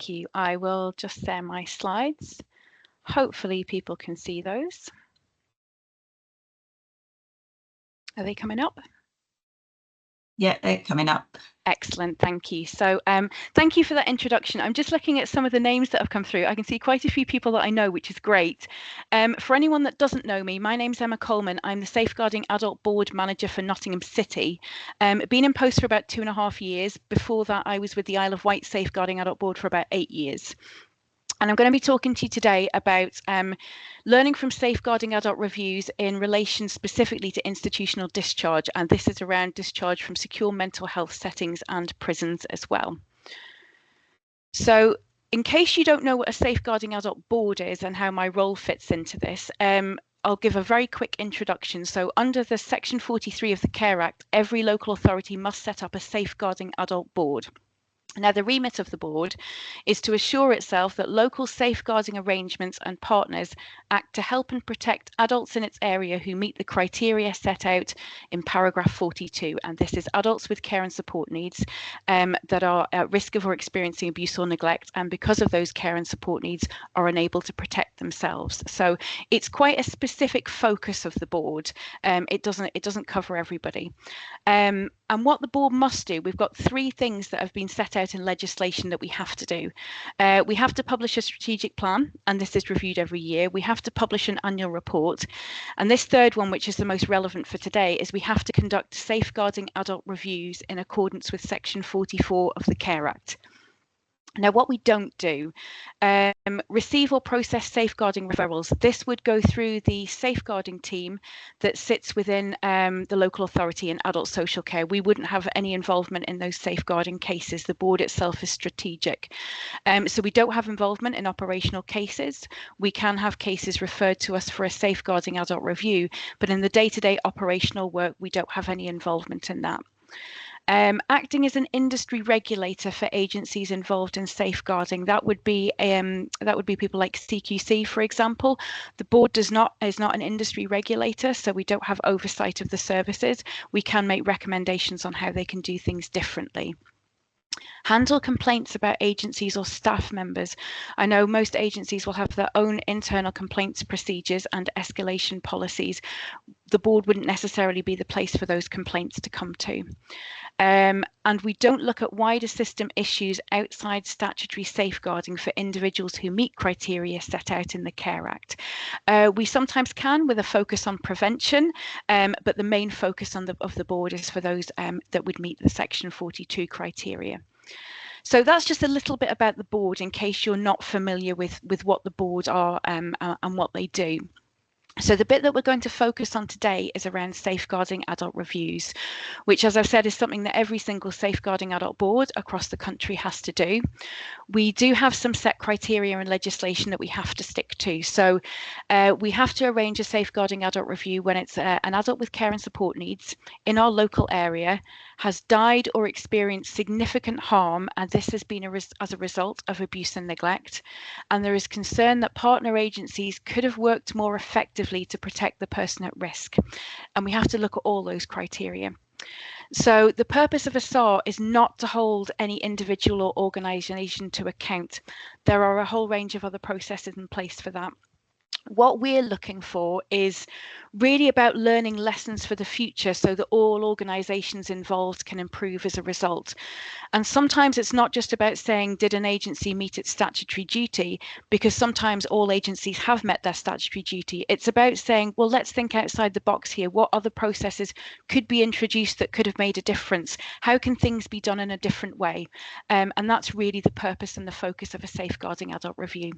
Thank you. I will just share my slides. Hopefully people can see those. Are they coming up? Yeah, they're coming up. Excellent, thank you. So thank you for that introduction. I'm just looking at some of the names that have come through. I can see quite a few people that I know, which is great. For anyone that doesn't know me, my name's Emma Coleman. I'm the Safeguarding Adult Board Manager for Nottingham City. Been in post for about 2.5 years. Before that, I was with the Isle of Wight Safeguarding Adult Board for about 8 years. And I'm going to be talking to you today about learning from safeguarding adult reviews in relation specifically to institutional discharge. And this is around discharge from secure mental health settings and prisons as well. So in case you don't know what a safeguarding adult board is and how my role fits into this, I'll give a very quick introduction. So under the Section 43 of the Care Act, every local authority must set up a safeguarding adult board. Now, the remit of the board is to assure itself that local safeguarding arrangements and partners act to help and protect adults in its area who meet the criteria set out in paragraph 42. And this is adults with care and support needs that are at risk of or experiencing abuse or neglect, and because of those care and support needs are unable to protect themselves. So it's quite a specific focus of the board. It doesn't cover everybody. And what the board must do, we've got 3 things that have been set out in legislation that we have to do. We have to publish a strategic plan, and this is reviewed every year. We have to publish an annual report. And this 3rd one, which is the most relevant for today, is we have to conduct safeguarding adult reviews in accordance with Section 44 of the Care Act. Now, what we don't do, receive or process safeguarding referrals. This would go through the safeguarding team that sits within the local authority in adult social care. We wouldn't have any involvement in those safeguarding cases. The board itself is strategic. So we don't have involvement in operational cases. We can have cases referred to us for a safeguarding adult review, but in the day-to-day operational work, we don't have any involvement in that. Acting as an industry regulator for agencies involved in safeguarding, that would be people like CQC, for example. The board is not an industry regulator, so we don't have oversight of the services. We can make recommendations on how they can do things differently. Handle complaints about agencies or staff members. I know most agencies will have their own internal complaints procedures and escalation policies. The board wouldn't necessarily be the place for those complaints to come to. And we don't look at wider system issues outside statutory safeguarding for individuals who meet criteria set out in the Care Act. We sometimes can, with a focus on prevention, but the main focus of the board is for those that would meet the Section 42 criteria. So that's just a little bit about the board in case you're not familiar with what the board are and what they do. So the bit that we're going to focus on today is around safeguarding adult reviews, which, as I've said, is something that every single safeguarding adult board across the country has to do. We do have some set criteria and legislation that we have to stick to. So we have to arrange a safeguarding adult review when it's an adult with care and support needs in our local area, has died or experienced significant harm, and this has been as a result of abuse and neglect. And there is concern that partner agencies could have worked more effectively to protect the person at risk. And we have to look at all those criteria. So the purpose of a SAR is not to hold any individual or organisation to account. There are a whole range of other processes in place for that. What we're looking for is really about learning lessons for the future so that all organisations involved can improve as a result. And sometimes it's not just about saying, did an agency meet its statutory duty? Because sometimes all agencies have met their statutory duty. It's about saying, well, let's think outside the box here. What other processes could be introduced that could have made a difference? How can things be done in a different way? And that's really the purpose and the focus of a safeguarding adult review.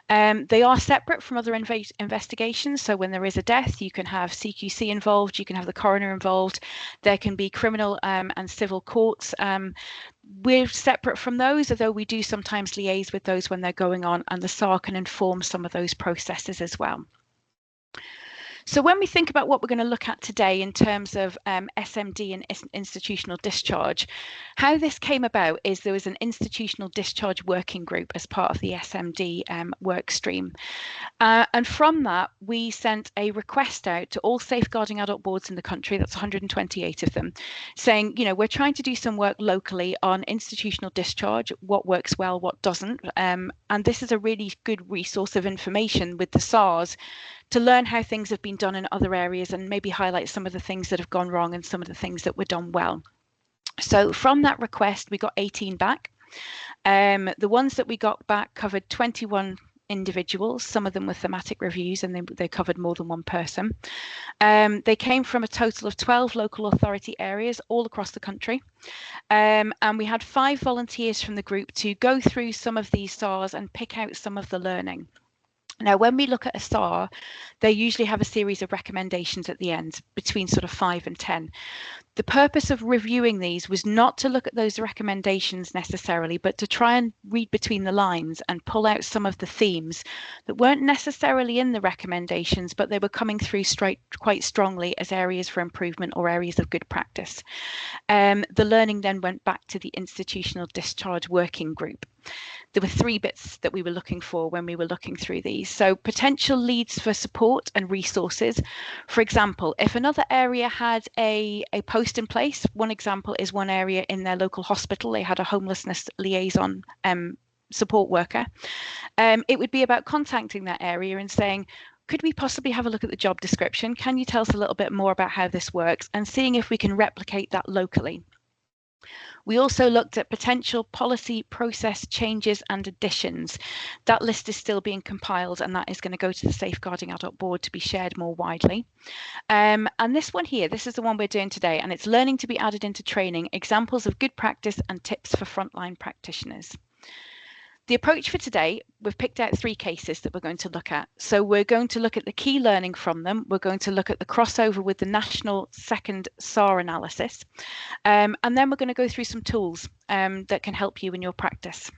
They are separate from other investigations. So when there is a death, you can have CQC involved, you can have the coroner involved, there can be criminal and civil courts. We're separate from those, although we do sometimes liaise with those when they're going on, and the SAR can inform some of those processes as well. So when we think about what we're going to look at today in terms of SMD and institutional discharge, how this came about is there was an institutional discharge working group as part of the SMD work stream. And from that, we sent a request out to all safeguarding adult boards in the country, that's 128 of them, saying, you know, we're trying to do some work locally on institutional discharge, what works well, what doesn't. And this is a really good resource of information with the SARs to learn how things have been done in other areas and maybe highlight some of the things that have gone wrong and some of the things that were done well. So from that request, we got 18 back. The ones that we got back covered 21 individuals, some of them with thematic reviews, and they covered more than one person. They came from a total of 12 local authority areas all across the country. And we had 5 volunteers from the group to go through some of these SARs and pick out some of the learning. Now, when we look at a SAR, they usually have a series of recommendations at the end, between sort of 5 and 10. The purpose of reviewing these was not to look at those recommendations necessarily, but to try and read between the lines and pull out some of the themes that weren't necessarily in the recommendations, but they were coming through quite strongly as areas for improvement or areas of good practice. The learning then went back to the institutional discharge working group. There were 3 bits that we were looking for when we were looking through these. So potential leads for support and resources. For example, if another area had a post in place, one example is one area in their local hospital, they had a homelessness liaison support worker. It would be about contacting that area and saying, could we possibly have a look at the job description? Can you tell us a little bit more about how this works? And seeing if we can replicate that locally. We also looked at potential policy process changes and additions. That list is still being compiled, and that is going to go to the Safeguarding Adult Board to be shared more widely. And this one here, this is the one we're doing today, and it's learning to be added into training, examples of good practice and tips for frontline practitioners. The approach for today, we've picked out 3 cases that we're going to look at. So we're going to look at the key learning from them. We're going to look at the crossover with the national second SAR analysis. And then we're going to go through some tools that can help you in your practice.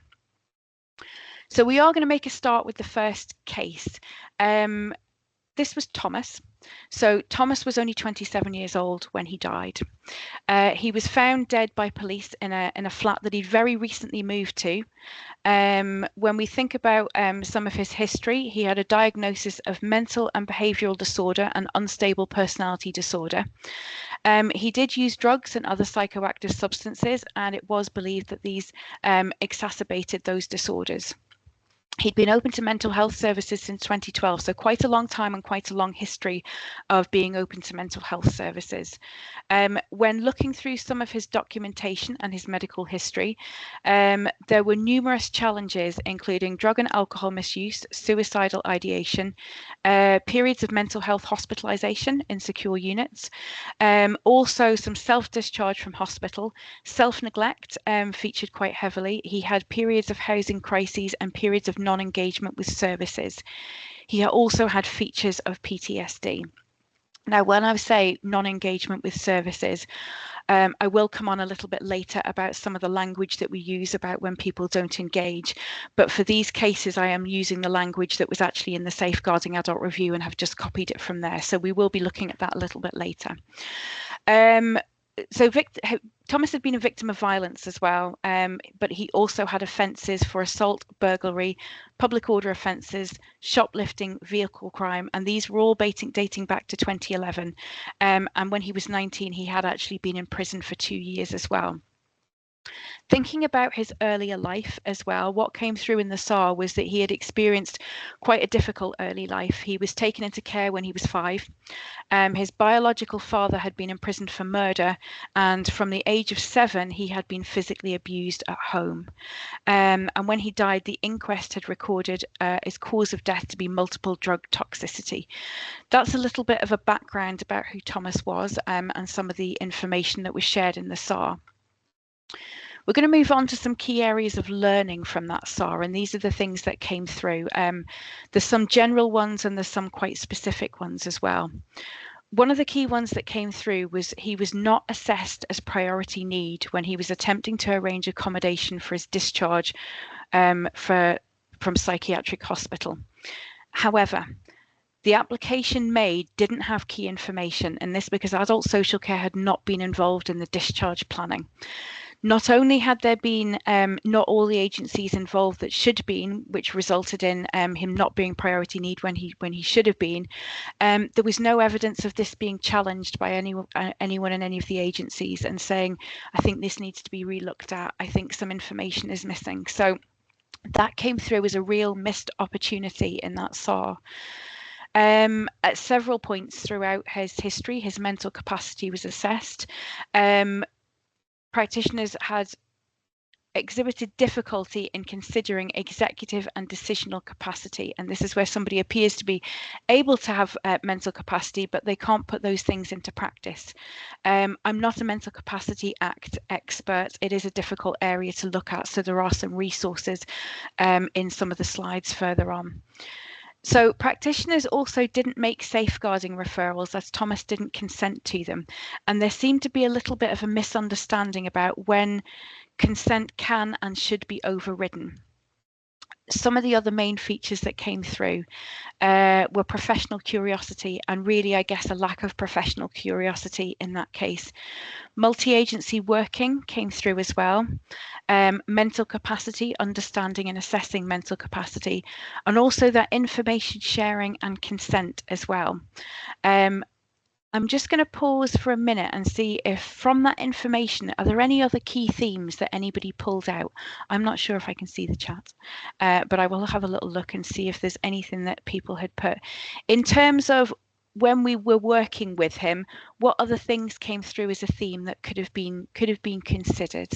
So we are going to make a start with the first case. This was Thomas. So Thomas was only 27 years old when he died. He was found dead by police in a flat that he'd very recently moved to. When we think about some of his history, he had a diagnosis of mental and behavioural disorder and unstable personality disorder. He did use drugs and other psychoactive substances, and it was believed that these exacerbated those disorders. He'd been open to mental health services since 2012, so quite a long time and quite a long history of being open to mental health services. When looking through some of his documentation and his medical history, there were numerous challenges, including drug and alcohol misuse, suicidal ideation, periods of mental health hospitalisation in secure units, also some self-discharge from hospital, self-neglect featured quite heavily. He had periods of housing crises and periods of non-engagement with services. He also had features of PTSD. Now, when I say non-engagement with services, I will come on a little bit later about some of the language that we use about when people don't engage. But for these cases, I am using the language that was actually in the Safeguarding Adult Review and have just copied it from there. So we will be looking at that a little bit later. So Thomas had been a victim of violence as well, but he also had offences for assault, burglary, public order offences, shoplifting, vehicle crime, and these were all dating back to 2011. And when he was 19, he had actually been in prison for 2 years as well. Thinking about his earlier life as well, what came through in the SAR was that he had experienced quite a difficult early life. He was taken into care when he was 5. His biological father had been imprisoned for murder, and from the age of 7, he had been physically abused at home. And when he died, the inquest had recorded his cause of death to be multiple drug toxicity. That's a little bit of a background about who Thomas was and some of the information that was shared in the SAR. We're going to move on to some key areas of learning from that SAR, and these are the things that came through. There's some general ones and there's some quite specific ones as well. One of the key ones that came through was he was not assessed as priority need when he was attempting to arrange accommodation for his discharge from psychiatric hospital. However, The application made didn't have key information, and this because adult social care had not been involved in the discharge planning. Not only had there been not all the agencies involved that should have been, which resulted in him not being priority need when he should have been, there was no evidence of this being challenged by anyone in any of the agencies and saying, I think this needs to be relooked at. I think some information is missing. So that came through as a real missed opportunity in that SAR. At several points throughout his history, his mental capacity was assessed. Practitioners had exhibited difficulty in considering executive and decisional capacity, and this is where somebody appears to be able to have mental capacity, but they can't put those things into practice. I'm not a Mental Capacity Act expert. It is a difficult area to look at, so there are some resources in some of the slides further on. So practitioners also didn't make safeguarding referrals as Thomas didn't consent to them, and there seemed to be a little bit of a misunderstanding about when consent can and should be overridden. Some of the other main features that came through were professional curiosity, and really, I guess, a lack of professional curiosity in that case. Multi-agency working came through as well. Mental capacity, understanding and assessing mental capacity, and also that information sharing and consent as well. I'm just going to pause for a minute and see if from that information, are there any other key themes that anybody pulled out? I'm not sure if I can see the chat, but I will have a little look and see if there's anything that people had put. In terms of when we were working with him, what other things came through as a theme that could have been considered?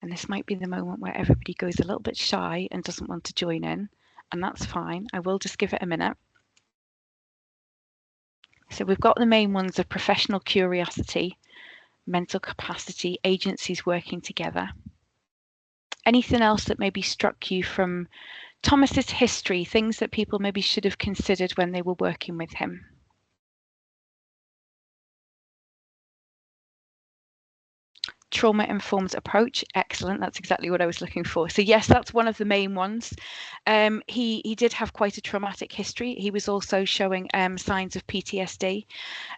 And this might be the moment where everybody goes a little bit shy and doesn't want to join in, and that's fine. I will just give it a minute. So we've got the main ones of professional curiosity, mental capacity, agencies working together. Anything else that maybe struck you from Thomas's history, things that people maybe should have considered when they were working with him? Trauma-informed approach, excellent. That's exactly what I was looking for. So yes, that's one of the main ones. He did have quite a traumatic history. He was also showing signs of PTSD.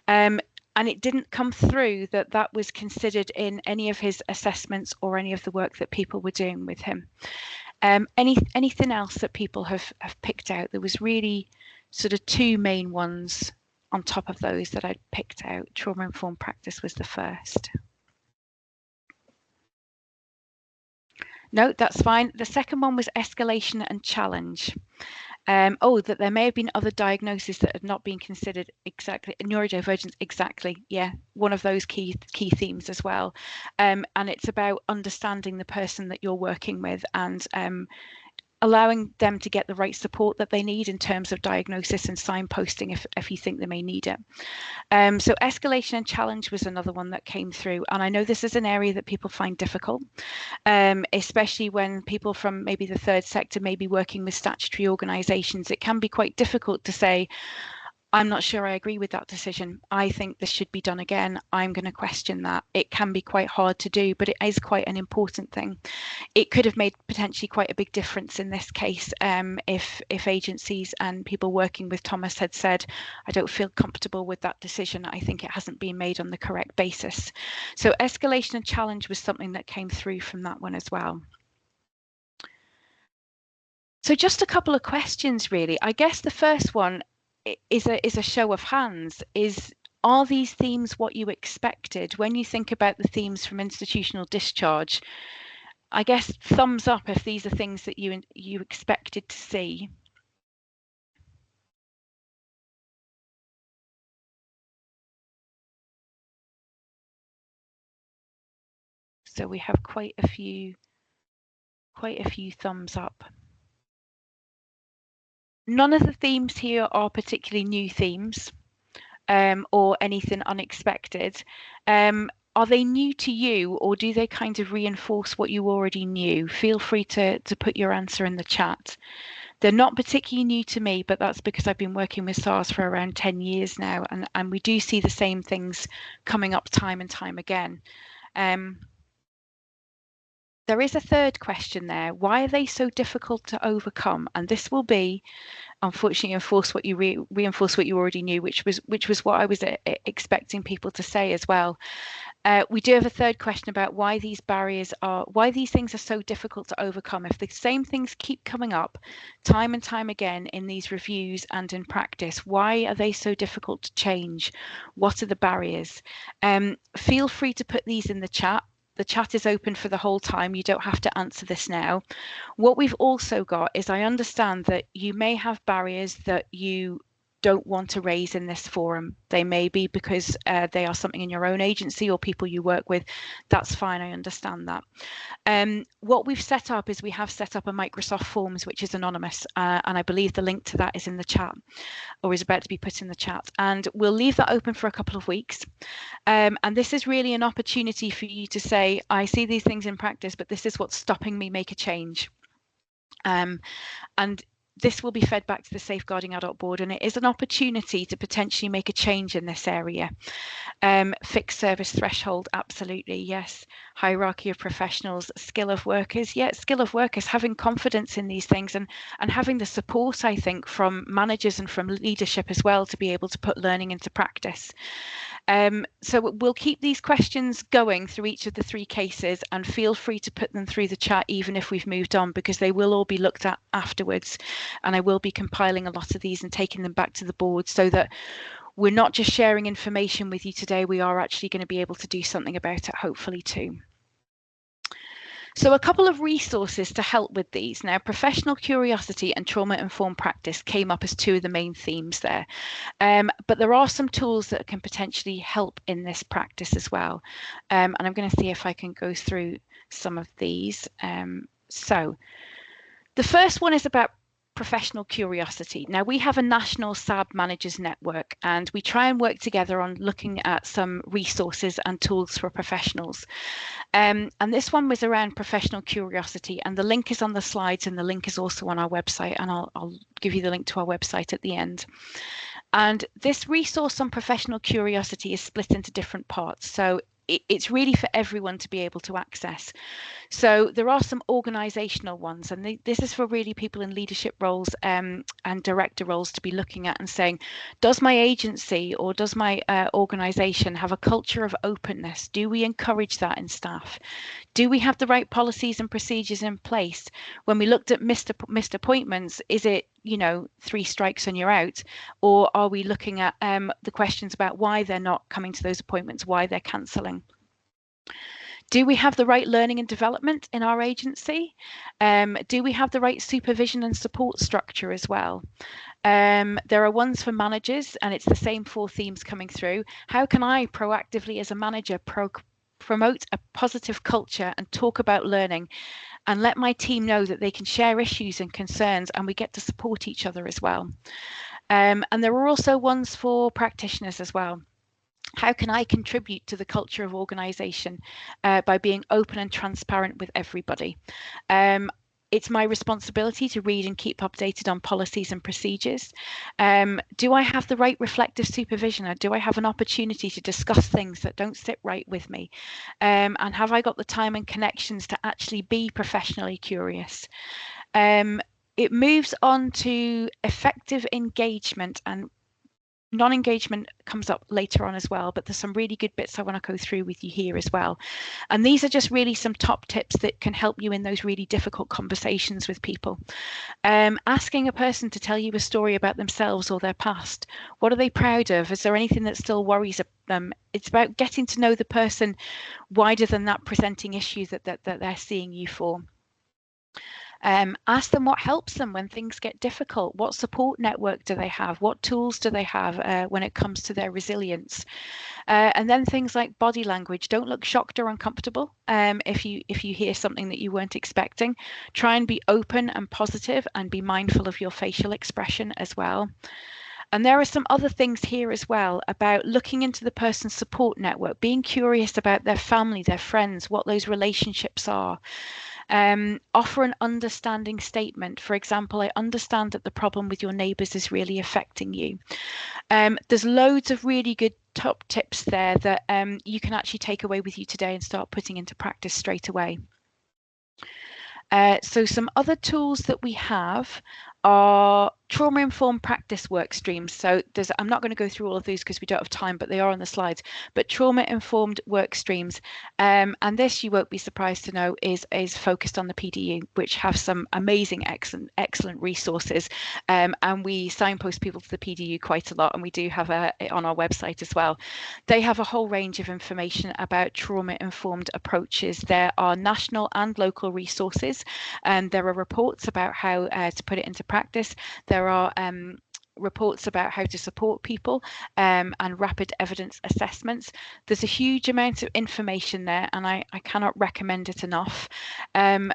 And it didn't come through that was considered in any of his assessments or any of the work that people were doing with him. Anything else that people have picked out? There was really sort of two main ones on top of those that I'd picked out. Trauma-informed practice was the first. No, that's fine. The second one was escalation and challenge. That there may have been other diagnoses that had not been considered exactly. Neurodivergence, exactly. Yeah, one of those key themes as well. And it's about understanding the person that you're working with and allowing them to get the right support that they need in terms of diagnosis and signposting if you think they may need it. So escalation and challenge was another one that came through. And I know this is an area that people find difficult, especially when people from maybe the third sector may be working with statutory organisations. It can be quite difficult to say, I'm not sure I agree with that decision. I think this should be done again. I'm going to question that. It can be quite hard to do, but it is quite an important thing. It could have made potentially quite a big difference in this case if agencies and people working with Thomas had said, I don't feel comfortable with that decision. I think it hasn't been made on the correct basis. So escalation and challenge was something that came through from that one as well. So just a couple of questions, really. I guess the first one is a show of hands. Are these themes what you expected? When you think about the themes from institutional discharge, I guess thumbs up if these are things that you expected to see. So we have quite a few thumbs up. None of the themes here are particularly new themes or anything unexpected. Are they new to you, or do they kind of reinforce what you already knew? Feel free to put your answer in the chat. They're not particularly new to me, but that's because I've been working with SARs for around 10 years now, and we do see the same things coming up time and time again. there is a third question there. Why are they so difficult to overcome? And this will be, unfortunately, reinforce what you already knew, which was what I was expecting people to say as well. We do have a third question about why these things are so difficult to overcome. If the same things keep coming up time and time again in these reviews and in practice, why are they so difficult to change? What are the barriers? Feel free to put these in the chat. The chat is open for the whole time. You don't have to answer this now. What we've also got is, I understand that you may have barriers that you don't want to raise in this forum. They may be because they are something in your own agency or people you work with. That's fine. I understand that. What we've set up is we have set up a Microsoft Forms, which is anonymous. And I believe the link to that is in the chat, or is about to be put in the chat. And we'll leave that open for a couple of weeks. And this is really an opportunity for you to say, I see these things in practice, but this is what's stopping me make a change. And this will be fed back to the Safeguarding Adult Board, and it is an opportunity to potentially make a change in this area. Fixed service threshold, absolutely, yes. Hierarchy of professionals, skill of workers, skill of workers, having confidence in these things and having the support, I think, from managers and from leadership as well to be able to put learning into practice. So we'll keep these questions going through each of the three cases, and feel free to put them through the chat even if we've moved on, because they will all be looked at afterwards, and I will be compiling a lot of these and taking them back to the board so that we're not just sharing information with you today, we are actually going to be able to do something about it, hopefully too. So a couple of resources to help with these. Now, professional curiosity and trauma-informed practice came up as two of the main themes there. But there are some tools that can potentially help in this practice as well. And I'm going to see if I can go through some of these. So the first one is about professional curiosity. Now, we have a national SAB managers network, and we try and work together on looking at some resources and tools for professionals. And this one was around professional curiosity, and the link is on the slides, and the link is also on our website, and I'll give you the link to our website at the end. And this resource on professional curiosity is split into different parts. So it's really for everyone to be able to access. So there are some organizational ones, and this is for really people in leadership roles and director roles to be looking at and saying, does my agency or does my organization have a culture of openness? Do we encourage that in staff? Do we have the right policies and procedures in place? When we looked at missed appointments, is it, 3 strikes and you're out? Or are we looking at the questions about why they're not coming to those appointments, why they're cancelling? Do we have the right learning and development in our agency? Do we have the right supervision and support structure as well? There are ones for managers, and it's the same 4 themes coming through. How can I proactively as a manager promote a positive culture and talk about learning and let my team know that they can share issues and concerns, and we get to support each other as well? And there are also ones for practitioners as well. How can I contribute to the culture of organisation by being open and transparent with everybody? It's my responsibility to read and keep updated on policies and procedures. Do I have the right reflective supervision, or do I have an opportunity to discuss things that don't sit right with me? And have I got the time and connections to actually be professionally curious? It moves on to effective engagement, and non-engagement comes up later on as well, but there's some really good bits I want to go through with you here as well. And these are just really some top tips that can help you in those really difficult conversations with people. Asking a person to tell you a story about themselves or their past. What are they proud of? Is there anything that still worries them? It's about getting to know the person wider than that presenting issue that they're seeing you for. Ask them what helps them when things get difficult. What support network do they have? What tools do they have when it comes to their resilience? And then things like body language. Don't look shocked or uncomfortable if you hear something that you weren't expecting. Try and be open and positive, and be mindful of your facial expression as well. And there are some other things here as well about looking into the person's support network, being curious about their family, their friends, what those relationships are. Offer an understanding statement. For example, I understand that the problem with your neighbours is really affecting you. There's loads of really good top tips there that you can actually take away with you today and start putting into practice straight away. So some other tools that we have are trauma-informed practice work streams. So I'm not going to go through all of these because we don't have time, but they are on the slides. But trauma-informed work streams, and this you won't be surprised to know is focused on the PDU, which have some amazing, excellent resources. And we signpost people to the PDU quite a lot, and we do have it on our website as well. They have a whole range of information about trauma-informed approaches. There are national and local resources, and there are reports about how to put it into practice. There are reports about how to support people and rapid evidence assessments. There's a huge amount of information there, and I cannot recommend it enough.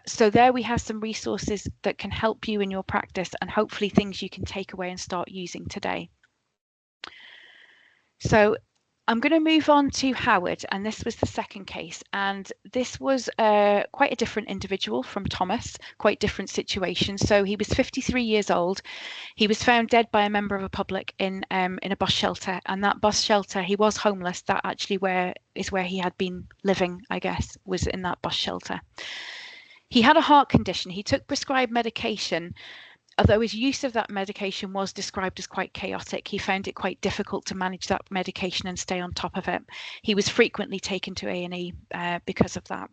So there we have some resources that can help you in your practice, and hopefully things you can take away and start using today. So I'm going to move on to Howard, and this was the second case, and this was quite a different individual from Thomas, quite different situation. So he was 53 years old. He was found dead by a member of the public in a bus shelter, and that bus shelter, he was homeless. That actually where he had been living, I guess, was in that bus shelter. He had a heart condition. He took prescribed medication. Although his use of that medication was described as quite chaotic, he found it quite difficult to manage that medication and stay on top of it. He was frequently taken to A&E because of that.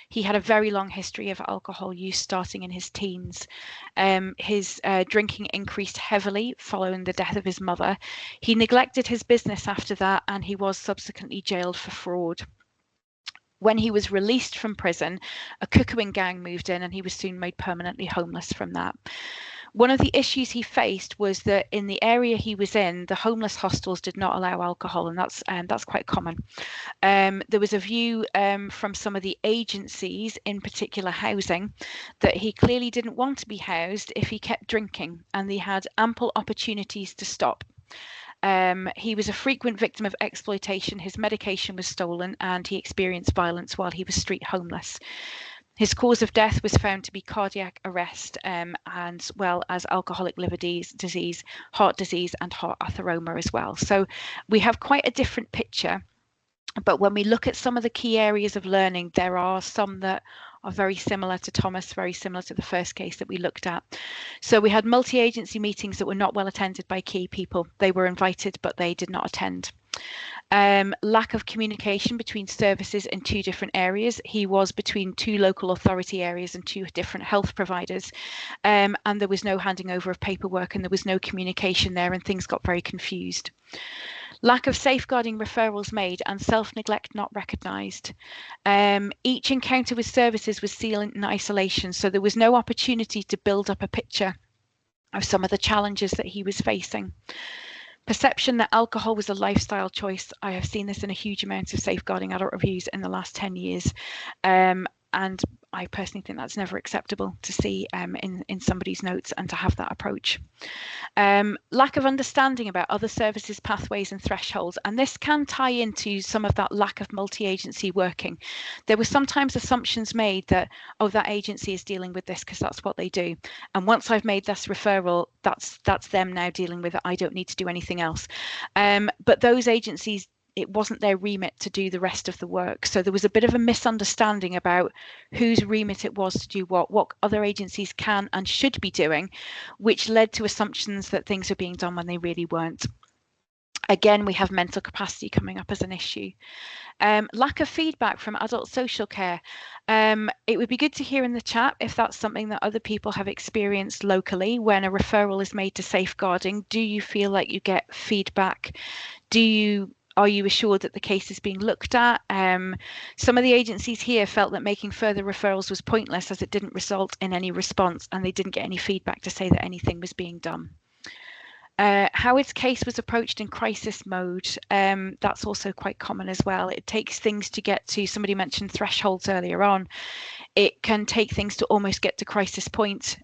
He had a very long history of alcohol use starting in his teens. His drinking increased heavily following the death of his mother. He neglected his business after that, and he was subsequently jailed for fraud. When he was released from prison, a cuckooing gang moved in, and he was soon made permanently homeless from that. One of the issues he faced was that in the area he was in, the homeless hostels did not allow alcohol, and that's quite common. There was a view from some of the agencies, in particular housing, that he clearly didn't want to be housed if he kept drinking, and they had ample opportunities to stop. He was a frequent victim of exploitation. His medication was stolen, and he experienced violence while he was street homeless. His cause of death was found to be cardiac arrest, as well as alcoholic liver disease, heart disease, and heart atheroma as well. So we have quite a different picture. But when we look at some of the key areas of learning, there are some that are very similar to Thomas, very similar to the first case that we looked at. So we had multi-agency meetings that were not well attended by key people. They were invited, but they did not attend. Lack of communication between services in two different areas. He was between two local authority areas and two different health providers, and there was no handing over of paperwork, and there was no communication there, and things got very confused. Lack of safeguarding referrals made, and self-neglect not recognised. Each encounter with services was sealed in isolation, so there was no opportunity to build up a picture of some of the challenges that he was facing. Perception that alcohol was a lifestyle choice. I have seen this in a huge amount of safeguarding adult reviews in the last 10 years. And I personally think that's never acceptable to see in somebody's notes, and to have that approach. Lack of understanding about other services, pathways and thresholds, and this can tie into some of that lack of multi-agency working. There were sometimes assumptions made that, oh, that agency is dealing with this because that's what they do, and once I've made this referral, that's them now dealing with it. I don't need to do anything else. But those agencies, it wasn't their remit to do the rest of the work. So there was a bit of a misunderstanding about whose remit it was to do what other agencies can and should be doing, which led to assumptions that things were being done when they really weren't. Again, we have mental capacity coming up as an issue. Lack of feedback from adult social care. It would be good to hear in the chat if that's something that other people have experienced locally. When a referral is made to safeguarding, do you feel like you get feedback? Are you assured that the case is being looked at? Some of the agencies here felt that making further referrals was pointless, as it didn't result in any response, and they didn't get any feedback to say that anything was being done. Howard's case was approached in crisis mode. That's also quite common as well. It takes things to get to, somebody mentioned thresholds earlier on. It can take things to almost get to crisis point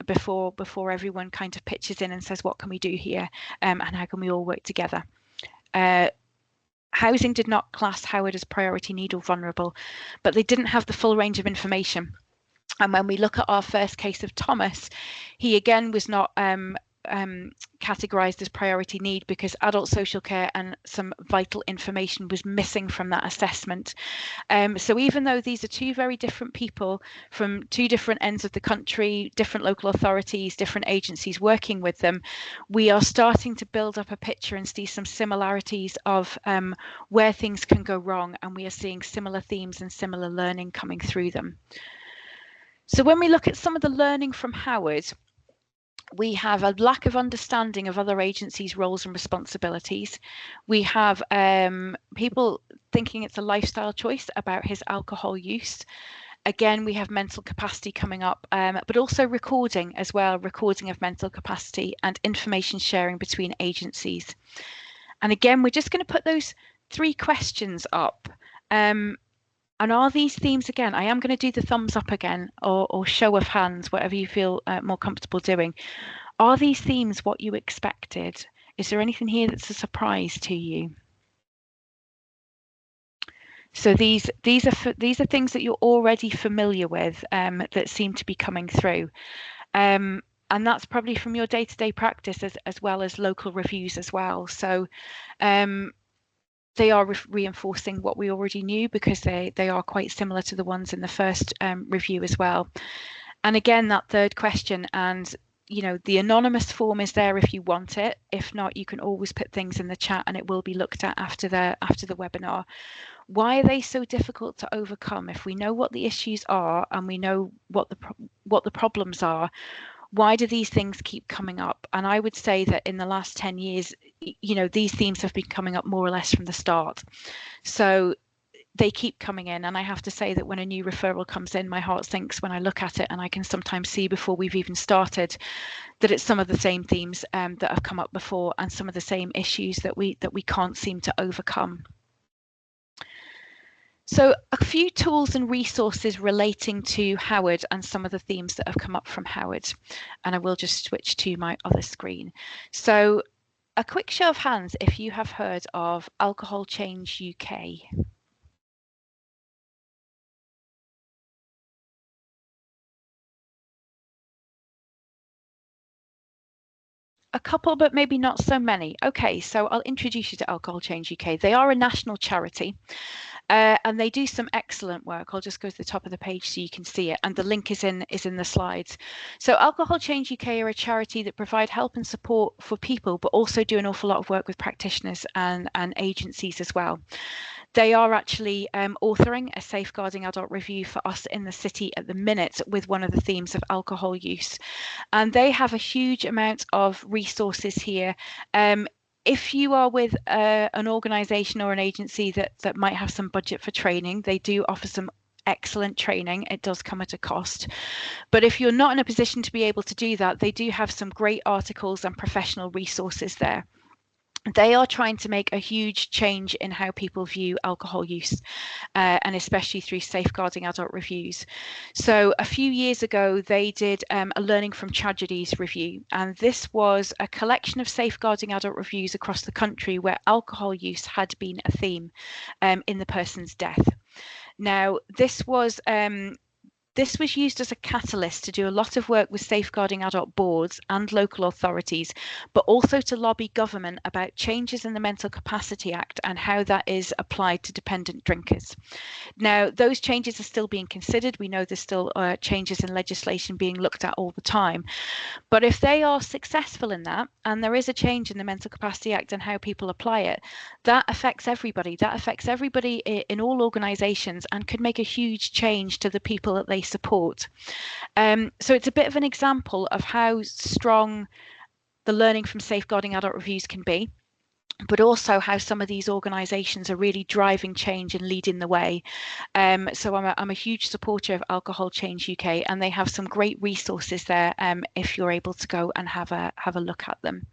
before everyone kind of pitches in and says, what can we do here? And how can we all work together? Housing did not class Howard as priority need or vulnerable, but they didn't have the full range of information. And when we look at our first case of Thomas, he again was not categorised as priority need because adult social care and some vital information was missing from that assessment. So even though these are two very different people from two different ends of the country, different local authorities, different agencies working with them, we are starting to build up a picture and see some similarities of where things can go wrong, and we are seeing similar themes and similar learning coming through them. So when we look at some of the learning from Howard, we have a lack of understanding of other agencies' roles and responsibilities. We have people thinking it's a lifestyle choice about his alcohol use. Again, we have mental capacity coming up, but also recording as well, recording of mental capacity and information sharing between agencies. And again, we're just going to put those 3 questions up. And are these themes, again, I am going to do the thumbs up again or show of hands, whatever you feel more comfortable doing. Are these themes what you expected? Is there anything here that's a surprise to you? So these are things that you're already familiar with that seem to be coming through. And that's probably from your day-to-day practice as well as local reviews as well. So they are reinforcing what we already knew because they are quite similar to the ones in the first review as well. And again, that 3rd question, and the anonymous form is there if you want it. If not, you can always put things in the chat and it will be looked at after the webinar. Why are they so difficult to overcome? If we know what the issues are and we know what the problems are, why do these things keep coming up? And I would say that in the last 10 years, these themes have been coming up more or less from the start. So they keep coming in, and I have to say that when a new referral comes in, my heart sinks when I look at it, and I can sometimes see before we've even started that it's some of the same themes that have come up before and some of the same issues that we can't seem to overcome. So a few tools and resources relating to Howard and some of the themes that have come up from Howard, and I will just switch to my other screen. So a quick show of hands if you have heard of Alcohol Change UK. A couple, but maybe not so many. Okay, so I'll introduce you to Alcohol Change UK. They are a national charity. And they do some excellent work. I'll just go to the top of the page so you can see it, and the link is in the slides. So Alcohol Change UK are a charity that provide help and support for people, but also do an awful lot of work with practitioners and agencies as well. They are actually authoring a safeguarding adult review for us in the city at the minute with one of the themes of alcohol use, and they have a huge amount of resources here. If you are with an organisation or an agency that might have some budget for training, they do offer some excellent training. It does come at a cost. But if you're not in a position to be able to do that, they do have some great articles and professional resources there. They are trying to make a huge change in how people view alcohol use, and especially through safeguarding adult reviews. So a few years ago, they did a learning from tragedies review, and this was a collection of safeguarding adult reviews across the country where alcohol use had been a theme in the person's death. Now, this was used as a catalyst to do a lot of work with safeguarding adult boards and local authorities, but also to lobby government about changes in the Mental Capacity Act and how that is applied to dependent drinkers. Now, those changes are still being considered. We know there's still changes in legislation being looked at all the time. But if they are successful in that, and there is a change in the Mental Capacity Act and how people apply it, that affects everybody. That affects everybody in all organisations and could make a huge change to the people that they support. So it's a bit of an example of how strong the learning from safeguarding adult reviews can be, but also how some of these organisations are really driving change and leading the way. So I'm a huge supporter of Alcohol Change UK, and they have some great resources there if you're able to go and have a look at them.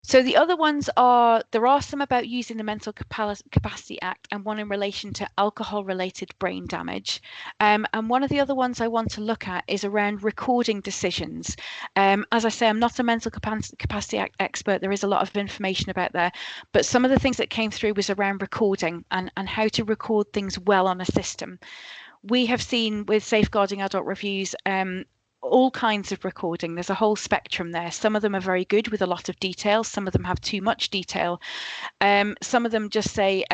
So the other ones there are some about using the Mental Capacity Act and one in relation to alcohol-related brain damage. And one of the other ones I want to look at is around recording decisions. As I say, I'm not a Mental Capacity Act expert. There is a lot of information about there, but some of the things that came through was around recording and how to record things well on a system. We have seen with safeguarding adult reviews, all kinds of recording. There's a whole spectrum there. Some of them are very good with a lot of detail. Some of them have too much detail. Some of them just say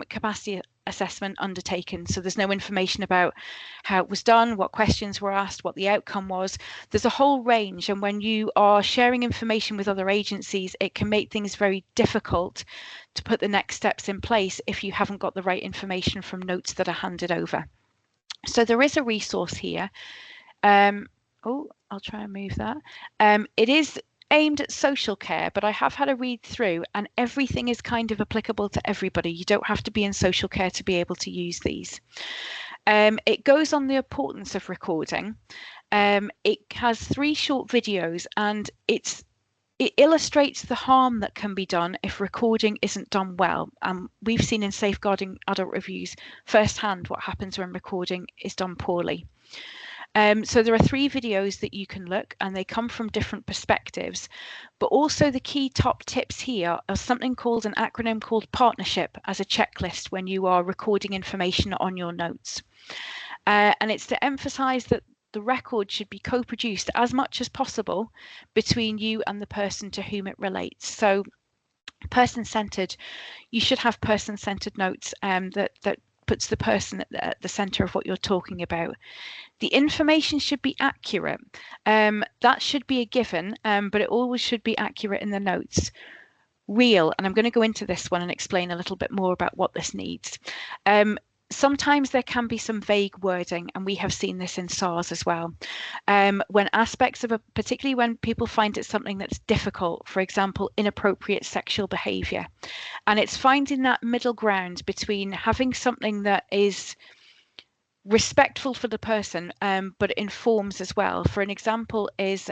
capacity assessment undertaken. So there's no information about how it was done, what questions were asked, what the outcome was. There's a whole range. And when you are sharing information with other agencies, it can make things very difficult to put the next steps in place if you haven't got the right information from notes that are handed over. So there is a resource here. I'll try and move that. It is aimed at social care, but I have had a read through and everything is kind of applicable to everybody. You don't have to be in social care to be able to use these. It goes on the importance of recording. It has 3 short videos and it illustrates the harm that can be done if recording isn't done well. We've seen in safeguarding adult reviews firsthand what happens when recording is done poorly. So there are 3 videos that you can look and they come from different perspectives, but also the key top tips here are something called an acronym called partnership as a checklist when you are recording information on your notes. And it's to emphasize that the record should be co-produced as much as possible between you and the person to whom it relates. So person-centered, you should have person-centered notes that puts the person at the center of what you're talking about. The information should be accurate. That should be a given, but it always should be accurate in the notes. Real, and I'm going to go into this one and explain a little bit more about what this needs. Sometimes there can be some vague wording, and we have seen this in SARs as well. When aspects of particularly when people find it something that's difficult, for example, inappropriate sexual behavior, and it's finding that middle ground between having something that is respectful for the person, but informs as well. For an example is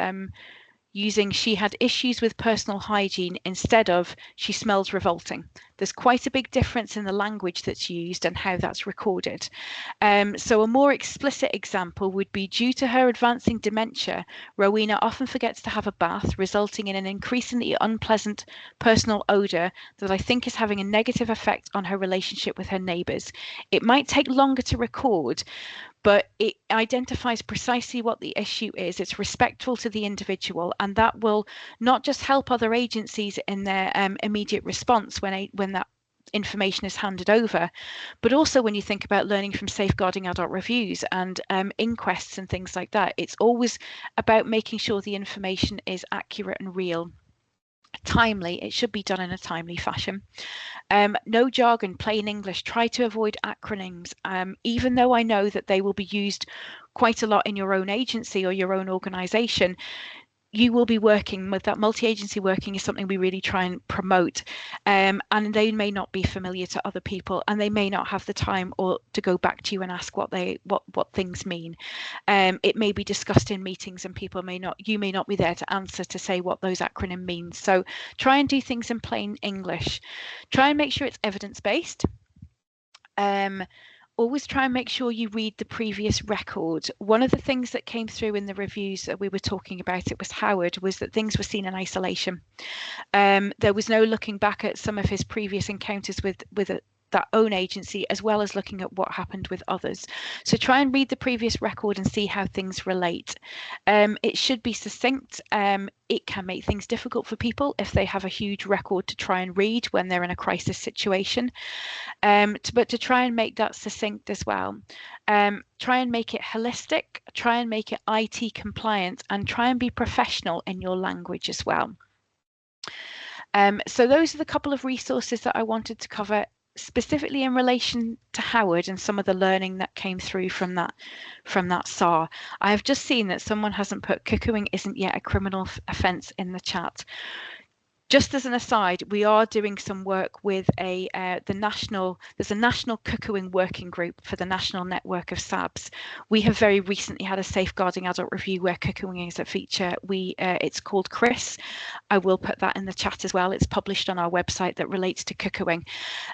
using she had issues with personal hygiene instead of she smells revolting. There's quite a big difference in the language that's used and how that's recorded. So a more explicit example would be, due to her advancing dementia, Rowena often forgets to have a bath, resulting in an increasingly unpleasant personal odour that I think is having a negative effect on her relationship with her neighbours. It might take longer to record, but it identifies precisely what the issue is. It's respectful to the individual, and that will not just help other agencies in their immediate response when that information is handed over, but also when you think about learning from safeguarding adult reviews and inquests and things like that. It's always about making sure the information is accurate and real. Timely, it should be done in a timely fashion. No jargon, plain English. Try to avoid acronyms, even though I know that they will be used quite a lot in your own agency or your own organisation. You will be working with that. Multi-agency working is something we really try and promote, and they may not be familiar to other people, and they may not have the time or to go back to you and ask what things mean. It may be discussed in meetings, and you may not be there to answer to say what those acronyms mean. So try and do things in plain English. Try and make sure it's evidence-based. Always try and make sure you read the previous record. One of the things that came through in the reviews that we were talking about, it was Howard, was that things were seen in isolation. There was no looking back at some of his previous encounters with that own agency, as well as looking at what happened with others. So try and read the previous record and see how things relate. It should be succinct. It can make things difficult for people if they have a huge record to try and read when they're in a crisis situation. But to try and make that succinct as well. Try and make it holistic, try and make it IT compliant, and try and be professional in your language as well. So those are the couple of resources that I wanted to cover, specifically in relation to Howard and some of the learning that came through from that SAR. I have just seen that someone hasn't put cuckooing isn't yet a criminal offence in the chat. Just as an aside, we are doing some work with there's a national cuckooing working group for the national network of SABs. We have very recently had a safeguarding adult review where cuckooing is a feature. It's called Chris. I will put that in the chat as well. It's published on our website that relates to cuckooing,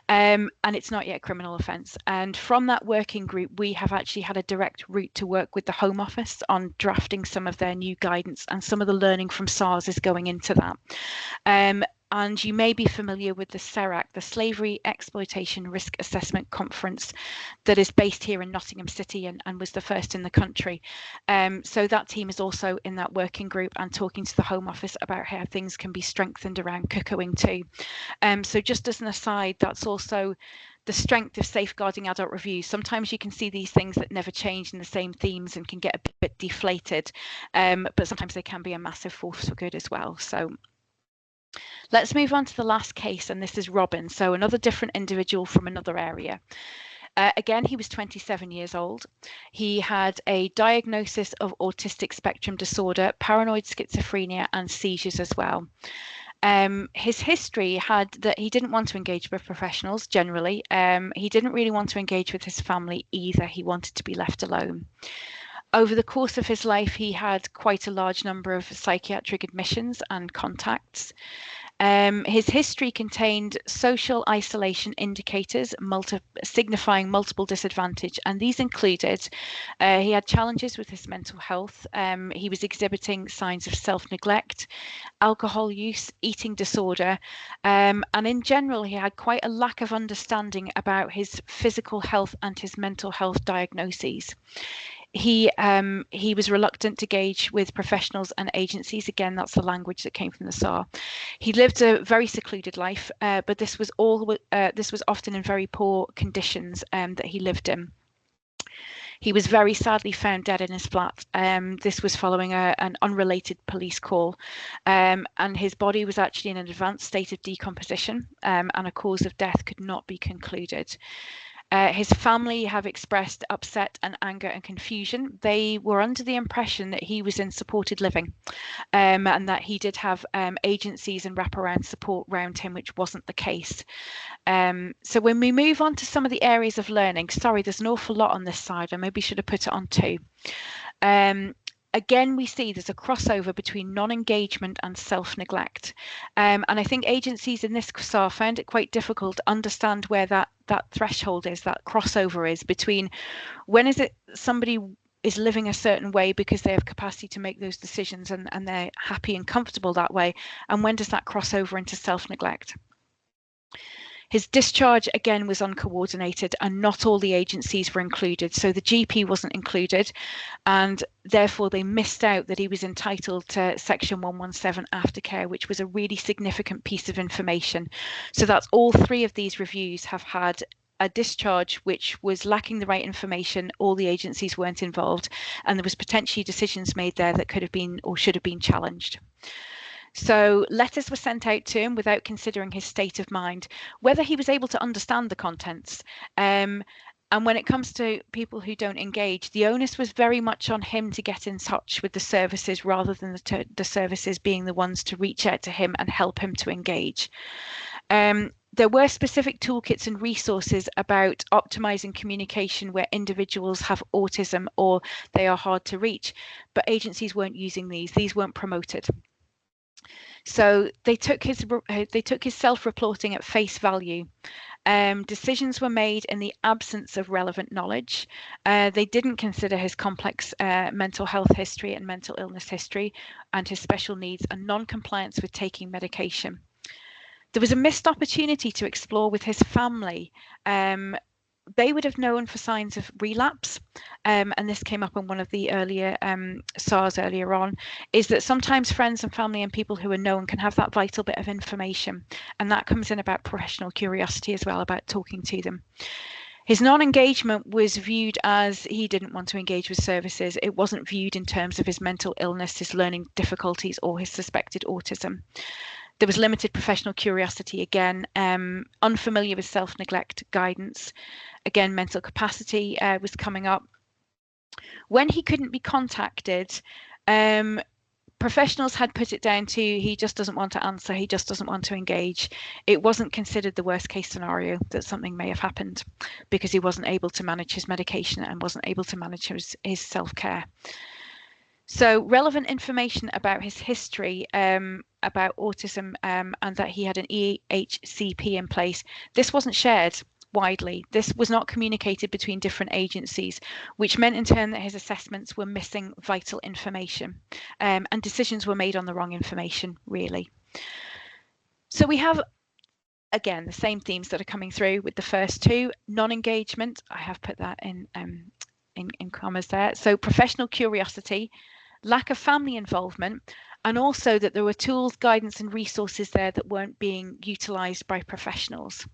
and it's not yet a criminal offence. And from that working group, we have actually had a direct route to work with the Home Office on drafting some of their new guidance, and some of the learning from SARS is going into that. And you may be familiar with the SARAC, the Slavery Exploitation Risk Assessment Conference, that is based here in Nottingham City and was the first in the country. So that team is also in that working group and talking to the Home Office about how things can be strengthened around cuckooing too. So just as an aside, that's also the strength of safeguarding adult reviews. Sometimes you can see these things that never change in the same themes and can get a bit deflated, but sometimes they can be a massive force for good as well. So let's move on to the last case, and this is Robin, so another different individual from another area. Again, he was 27 years old. He had a diagnosis of autistic spectrum disorder, paranoid schizophrenia, and seizures as well. His history had that he didn't want to engage with professionals generally. He didn't really want to engage with his family either. He wanted to be left alone. Over the course of his life, he had quite a large number of psychiatric admissions and contacts. His history contained social isolation indicators signifying multiple disadvantage, and these included he had challenges with his mental health. He was exhibiting signs of self-neglect, alcohol use, eating disorder, and in general he had quite a lack of understanding about his physical health and his mental health diagnoses. He was reluctant to engage with professionals and agencies. Again, that's the language that came from the SAR. He lived a very secluded life, but this was often in very poor conditions that he lived in. He was very sadly found dead in his flat. This was following an unrelated police call, and his body was actually in an advanced state of decomposition, and a cause of death could not be concluded. His family have expressed upset and anger and confusion. They were under the impression that he was in supported living, and that he did have agencies and wraparound support around him, which wasn't the case. So when we move on to some of the areas of learning, sorry, there's an awful lot on this side. I maybe should have put it on two. Again, we see there's a crossover between non-engagement and self-neglect. And I think agencies in this SAR found it quite difficult to understand where that threshold is, that crossover is between when is it somebody is living a certain way because they have capacity to make those decisions and they're happy and comfortable that way, and when does that cross over into self-neglect? His discharge, again, was uncoordinated and not all the agencies were included. So the GP wasn't included, and therefore they missed out that he was entitled to Section 117 aftercare, which was a really significant piece of information. So that's all three of these reviews have had a discharge which was lacking the right information, all the agencies weren't involved, and there was potentially decisions made there that could have been or should have been challenged. So letters were sent out to him without considering his state of mind, whether he was able to understand the contents. And when it comes to people who don't engage, the onus was very much on him to get in touch with the services rather than the services being the ones to reach out to him and help him to engage. There were specific toolkits and resources about optimizing communication where individuals have autism or they are hard to reach, but agencies weren't using these. These weren't promoted. So they took his self-reporting at face value. Decisions were made in the absence of relevant knowledge. They didn't consider his complex mental health history and mental illness history and his special needs and non-compliance with taking medication. There was a missed opportunity to explore with his family. They would have known for signs of relapse, and this came up in one of the earlier SARs earlier on, is that sometimes friends and family and people who are known can have that vital bit of information, and that comes in about professional curiosity as well, about talking to them. His non-engagement was viewed as he didn't want to engage with services. It wasn't viewed in terms of his mental illness, his learning difficulties, or his suspected autism. There was limited professional curiosity again, unfamiliar with self-neglect guidance. Again, mental capacity was coming up. When he couldn't be contacted, professionals had put it down to he just doesn't want to answer, he just doesn't want to engage. It wasn't considered the worst case scenario that something may have happened because he wasn't able to manage his medication and wasn't able to manage his self-care. So relevant information about his history, about autism, and that he had an EHCP in place, this wasn't shared widely. This was not communicated between different agencies, which meant in turn that his assessments were missing vital information, and decisions were made on the wrong information, really. So we have, again, the same themes that are coming through with the first two. Non-engagement, I have put that in commas there. So professional curiosity, lack of family involvement, and also that there were tools, guidance, and resources there that weren't being utilised by professionals.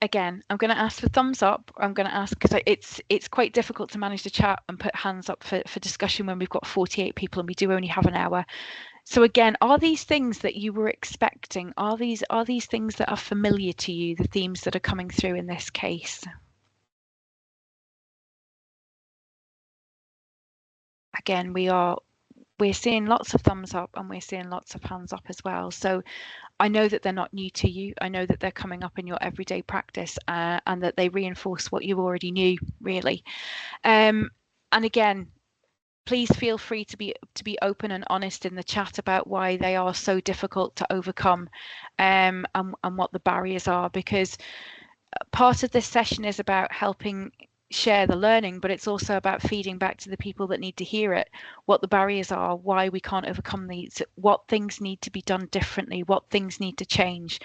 Again, I'm going to ask for thumbs up. I'm going to ask because it's quite difficult to manage the chat and put hands up for discussion when we've got 48 people and we do only have an hour. So again, are these things that you were expecting? Are these things that are familiar to you, the themes that are coming through in this case? Again, we're seeing lots of thumbs up and we're seeing lots of hands up as well. So I know that they're not new to you. I know that they're coming up in your everyday practice and that they reinforce what you already knew, really. And again, please feel free to be open and honest in the chat about why they are so difficult to overcome and what the barriers are, because part of this session is about helping share the learning, but it's also about feeding back to the people that need to hear it what the barriers are, why we can't overcome these, what things need to be done differently, what things need to change,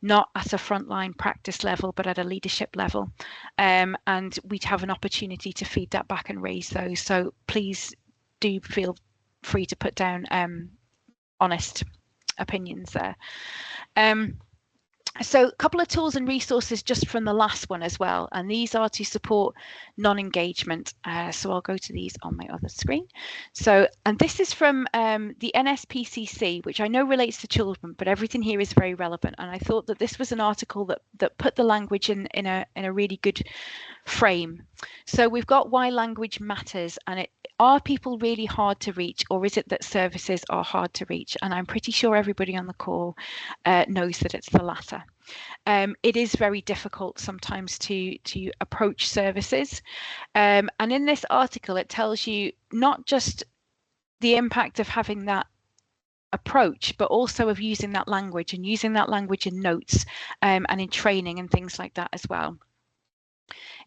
not at a frontline practice level but at a leadership level. And we'd have an opportunity to feed that back and raise those. So please do feel free to put down honest opinions there. So a couple of tools and resources just from the last one as well, and these are to support non-engagement. So I'll go to these on my other screen. So, and this is from the NSPCC, which I know relates to children, but everything here is very relevant. And I thought that this was an article that put the language in a really good frame. So we've got why language matters, and are people really hard to reach, or is it that services are hard to reach? And I'm pretty sure everybody on the call knows that it's the latter. It is very difficult sometimes to approach services. And in this article, it tells you not just the impact of having that approach, but also of using that language and using that language in notes and in training and things like that as well.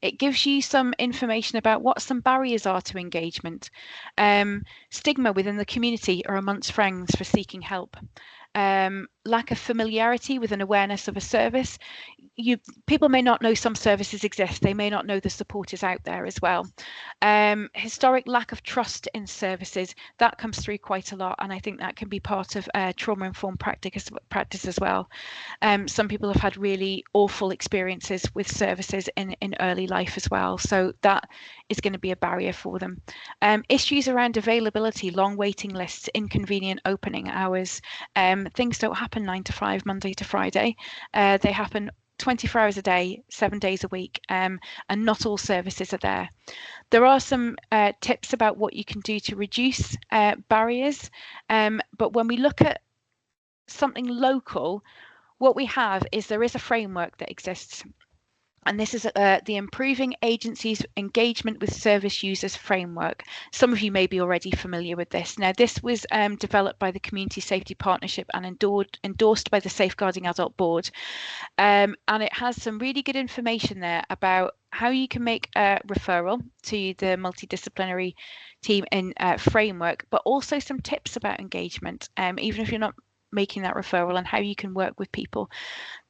It gives you some information about what some barriers are to engagement, stigma within the community or amongst friends for seeking help, lack of familiarity with an awareness of a service. People may not know some services exist. They may not know the support is out there as well. Historic lack of trust in services, that comes through quite a lot, and I think that can be part of trauma-informed practice as well. Some people have had really awful experiences with services in early life as well, so that is going to be a barrier for them. Issues around availability, long waiting lists, inconvenient opening hours. Things don't happen 9 to 5, Monday to Friday. They happen 24 hours a day, 7 days a week, and not all services are there. There are some tips about what you can do to reduce barriers, but when we look at something local, what we have is there is a framework that exists. And this is the Improving Agencies Engagement with Service Users framework. Some of you may be already familiar with this. Now, this was developed by the Community Safety Partnership and endorsed by the Safeguarding Adult Board. And it has some really good information there about how you can make a referral to the multidisciplinary team in framework, but also some tips about engagement, even if you're not making that referral, and how you can work with people.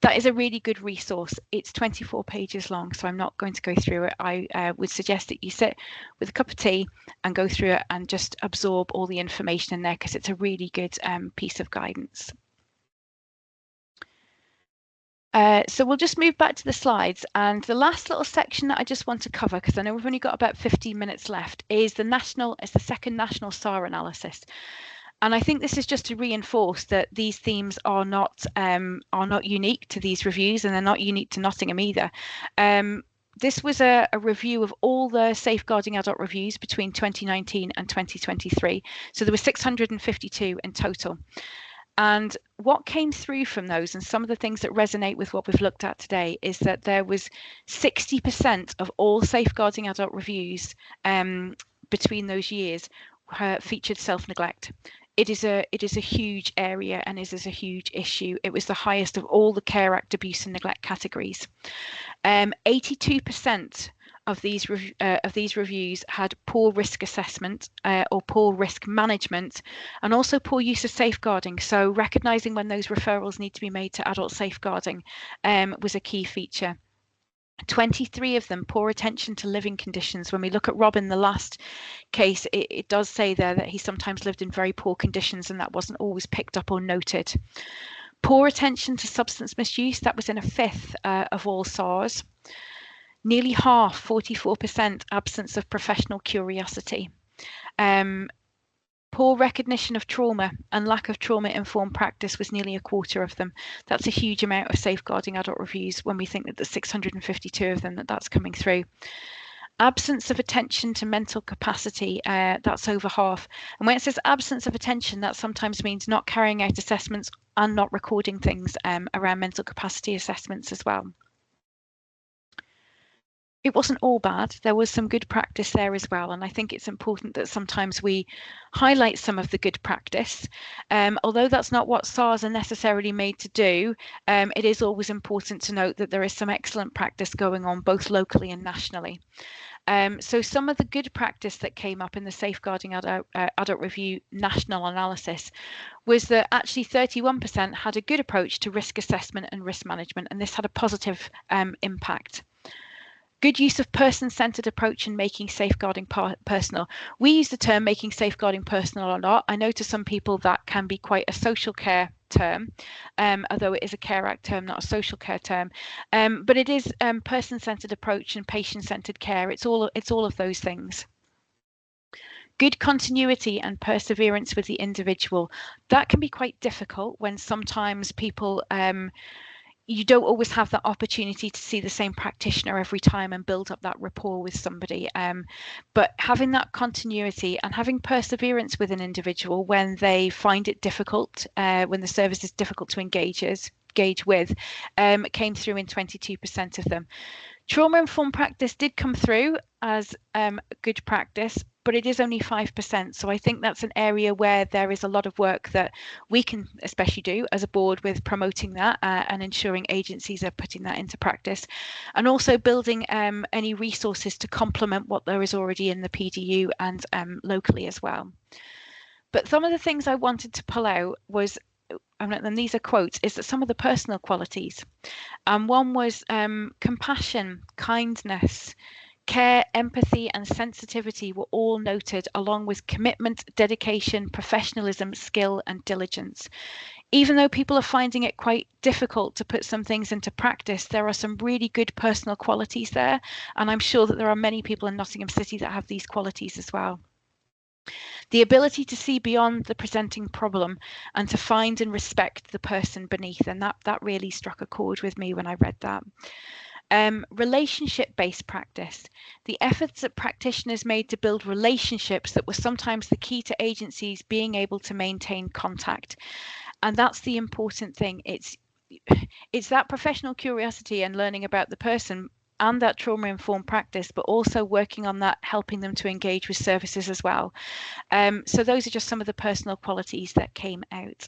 That is a really good resource. It's 24 pages long, so I'm not going to go through it. I would suggest that you sit with a cup of tea and go through it and just absorb all the information in there, because it's a really good piece of guidance. So we'll just move back to the slides, and the last little section that I just want to cover, because I know we've only got about 15 minutes left, is the second national SAR analysis. And I think this is just to reinforce that these themes are not unique to these reviews, and they're not unique to Nottingham either. This was a review of all the safeguarding adult reviews between 2019 and 2023. So there were 652 in total. And what came through from those, and some of the things that resonate with what we've looked at today, is that there was 60% of all safeguarding adult reviews between those years featured self-neglect. It is a huge area, and it is a huge issue. It was the highest of all the Care Act abuse and neglect categories. 82% of these reviews had poor risk assessment or poor risk management, and also poor use of safeguarding. So recognising when those referrals need to be made to adult safeguarding was a key feature. 23 of them, poor attention to living conditions. When we look at Robin, the last case, it does say there that he sometimes lived in very poor conditions, and that wasn't always picked up or noted. Poor attention to substance misuse, that was in a fifth of all SARs. Nearly half, 44%, absence of professional curiosity. Poor recognition of trauma and lack of trauma-informed practice was nearly a quarter of them. That's a huge amount of safeguarding adult reviews when we think that there's 652 of them that's coming through. Absence of attention to mental capacity, that's over half. And when it says absence of attention, that sometimes means not carrying out assessments and not recording things around mental capacity assessments as well. It wasn't all bad. There was some good practice there as well. And I think it's important that sometimes we highlight some of the good practice. Although that's not what SARs are necessarily made to do, it is always important to note that there is some excellent practice going on both locally and nationally. So some of the good practice that came up in the Safeguarding Adult Review national analysis was that actually 31% had a good approach to risk assessment and risk management, and this had a positive impact. Good use of person-centered approach in making safeguarding personal. We use the term making safeguarding personal a lot. I know to some people that can be quite a social care term, although it is a Care Act term, not a social care term. But it is person-centered approach and patient-centered care. It's all of those things. Good continuity and perseverance with the individual. That can be quite difficult when sometimes people you don't always have that opportunity to see the same practitioner every time and build up that rapport with somebody. But having that continuity and having perseverance with an individual when they find it difficult, when the service is difficult to engage with, came through in 22% of them. Trauma-informed practice did come through as good practice, but it is only 5%. So I think that's an area where there is a lot of work that we can especially do as a board with promoting that and ensuring agencies are putting that into practice, and also building any resources to complement what there is already in the PDU and locally as well. But some of the things I wanted to pull out was, and these are quotes, is that some of the personal qualities. One was compassion, kindness, care, empathy, and sensitivity were all noted, along with commitment, dedication, professionalism, skill, and diligence. Even though people are finding it quite difficult to put some things into practice, there are some really good personal qualities there. And I'm sure that there are many people in Nottingham City that have these qualities as well. The ability to see beyond the presenting problem and to find and respect the person beneath. And that really struck a chord with me when I read that. Relationship-based practice. The efforts that practitioners made to build relationships that were sometimes the key to agencies being able to maintain contact. And that's the important thing. It's that professional curiosity and learning about the person and that trauma-informed practice, but also working on that, helping them to engage with services as well. So those are just some of the personal qualities that came out.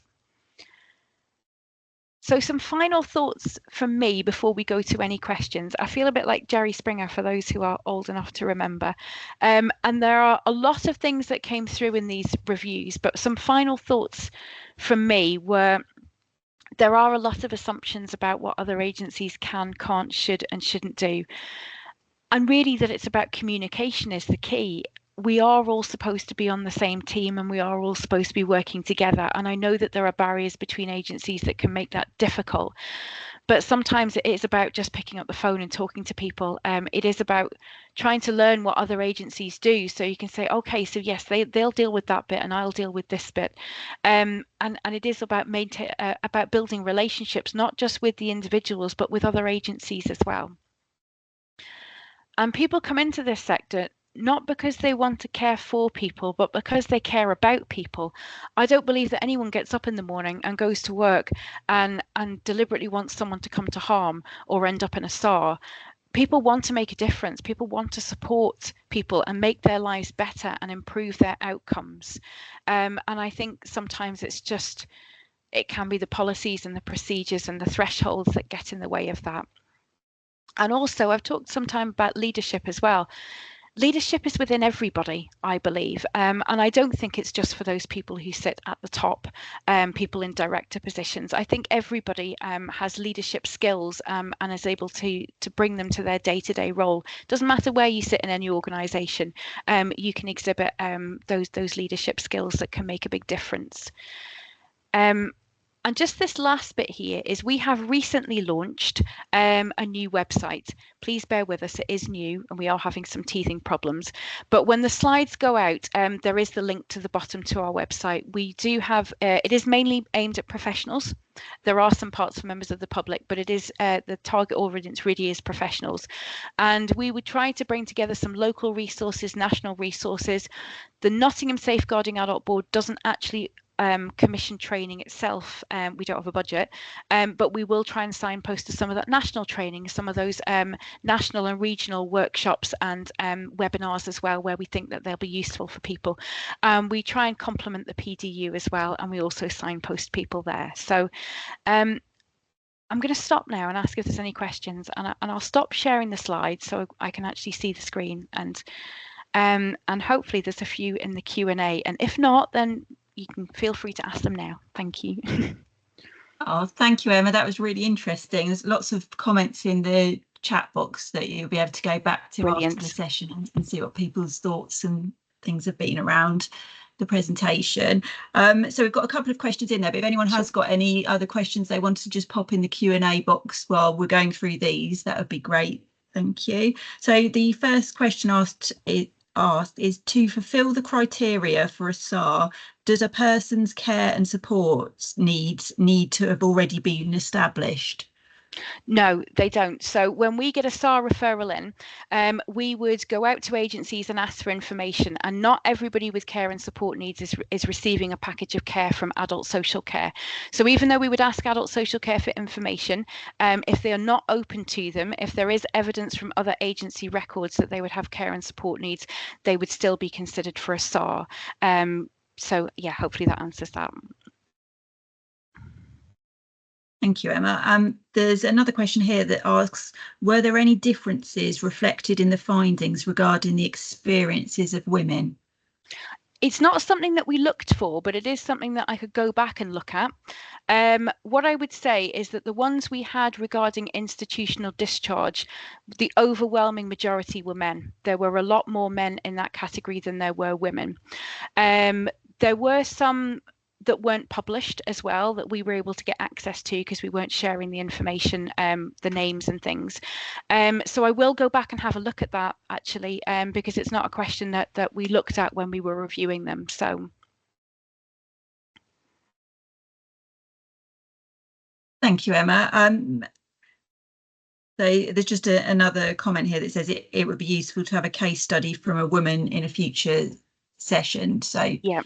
So some final thoughts from me before we go to any questions. I feel a bit like Jerry Springer for those who are old enough to remember. And there are a lot of things that came through in these reviews, but some final thoughts from me were, there are a lot of assumptions about what other agencies can, can't, should, and shouldn't do. And really that it's about communication is the key. We are all supposed to be on the same team and we are all supposed to be working together. And I know that there are barriers between agencies that can make that difficult. But sometimes it is about just picking up the phone and talking to people. It is about trying to learn what other agencies do. So you can say, okay, so yes, they'll deal with that bit and I'll deal with this bit. And it is about building relationships, not just with the individuals, but with other agencies as well. And people come into this sector not because they want to care for people, but because they care about people. I don't believe that anyone gets up in the morning and goes to work and deliberately wants someone to come to harm or end up in a SAR. People want to make a difference. People want to support people and make their lives better and improve their outcomes. And I think sometimes it can be the policies and the procedures and the thresholds that get in the way of that. And also, I've talked sometime about leadership as well. Leadership is within everybody, I believe. And I don't think it's just for those people who sit at the top, people in director positions. I think everybody has leadership skills and is able to bring them to their day-to-day role. Doesn't matter where you sit in any organisation, you can exhibit those leadership skills that can make a big difference. Um, and just this last bit here is we have recently launched a new website. Please bear with us, it is new and we are having some teething problems. But when the slides go out, there is the link to the bottom to our website. We do have, it is mainly aimed at professionals. There are some parts for members of the public, but it is the target audience really is professionals. And we would try to bring together some local resources, national resources. The Nottingham Safeguarding Adult Board doesn't actually commission training itself. We don't have a budget, but we will try and signpost to some of that national training, some of those national and regional workshops and webinars as well, where we think that they'll be useful for people. We try and complement the PDU as well, and we also signpost people there. So I'm going to stop now and ask if there's any questions, and I'll stop sharing the slides so I can actually see the screen, and hopefully there's a few in the Q&A, and if not, then you can feel free to ask them now. Thank you. Oh, thank you, Emma. That was really interesting. There's lots of comments in the chat box that you'll be able to go back to Brilliant. After the session and see what people's thoughts and things have been around the presentation. So we've got a couple of questions in there, but if anyone has got any other questions they want to just pop in the Q&A box while we're going through these, that would be great. Thank you. So the first question asked is to fulfill the criteria for a SAR, does a person's care and support needs need to have already been established? No, they don't. So when we get a SAR referral in, we would go out to agencies and ask for information, and not everybody with care and support needs is receiving a package of care from adult social care. So even though we would ask adult social care for information, if they are not open to them, if there is evidence from other agency records that they would have care and support needs, they would still be considered for a SAR. So yeah, hopefully that answers that. Thank you, Emma. There's another question here that asks, were there any differences reflected in the findings regarding the experiences of women? It's not something that we looked for, but it is something that I could go back and look at. What I would say is that the ones we had regarding institutional discharge, the overwhelming majority were men. There were a lot more men in that category than there were women. There were some that weren't published as well that we were able to get access to because we weren't sharing the information, the names and things. So I will go back and have a look at that actually, because it's not a question that we looked at when we were reviewing them. So. Thank you, Emma. So there's just another comment here that says it would be useful to have a case study from a woman in a future session. So yeah.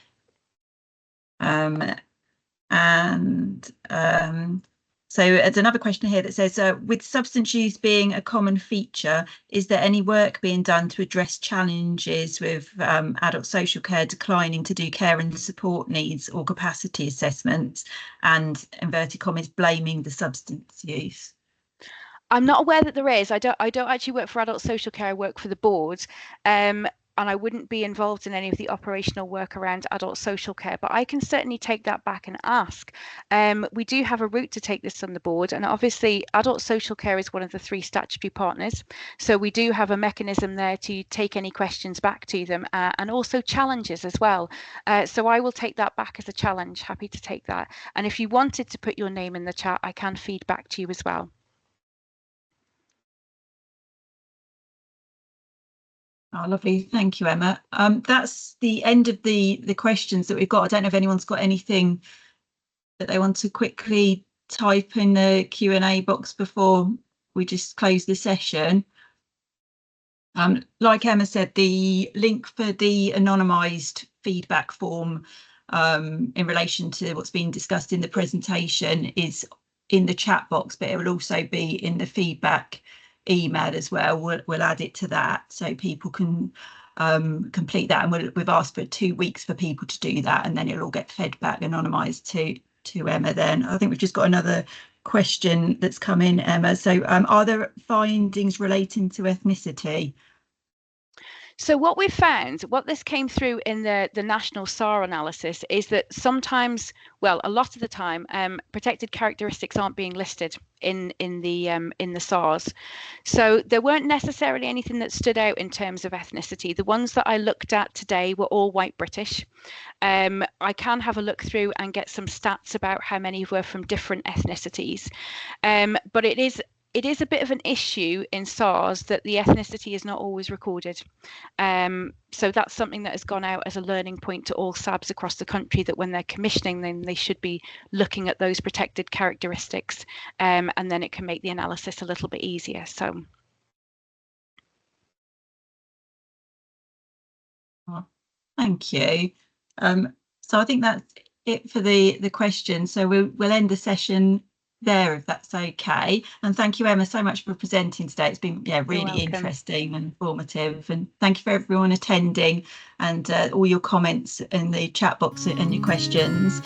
So there's another question here that says, with substance use being a common feature, is there any work being done to address challenges with adult social care declining to do care and support needs or capacity assessments, and inverted commas blaming the substance use? I'm not aware that there is. I don't actually work for adult social care. I work for the board. And I wouldn't be involved in any of the operational work around adult social care, but I can certainly take that back and ask. We do have a route to take this on the board, and obviously adult social care is one of the 3 statutory partners. So we do have a mechanism there to take any questions back to them, and also challenges as well. So I will take that back as a challenge, happy to take that. And if you wanted to put your name in the chat, I can feed back to you as well. Oh, lovely. Thank you, Emma. That's the end of the questions that we've got. I don't know if anyone's got anything that they want to quickly type in the Q&A box before we just close the session. Like Emma said, the link for the anonymised feedback form in relation to what's been discussed in the presentation is in the chat box, but it will also be in the feedback email as well. We'll add it to that so people can complete that, and we've asked for 2 weeks for people to do that, and then it'll all get fed back anonymised to Emma. Then I think we've just got another question that's come in, Emma. So are there findings relating to ethnicity? So what we've found, what this came through in the national SAR analysis, is that sometimes, well, a lot of the time, protected characteristics aren't being listed in the SARs. So there weren't necessarily anything that stood out in terms of ethnicity. The ones that I looked at today were all white British. I can have a look through and get some stats about how many were from different ethnicities. But it is a bit of an issue in SARs that the ethnicity is not always recorded. So that's something that has gone out as a learning point to all SABs across the country, that when they're commissioning them, they should be looking at those protected characteristics, and then it can make the analysis a little bit easier. So. Thank you. So I think that's it for the question. So we'll end the session there, if that's okay. And thank you, Emma, so much for presenting today. It's been really interesting and informative. And thank you for everyone attending, and all your comments in the chat box and your questions.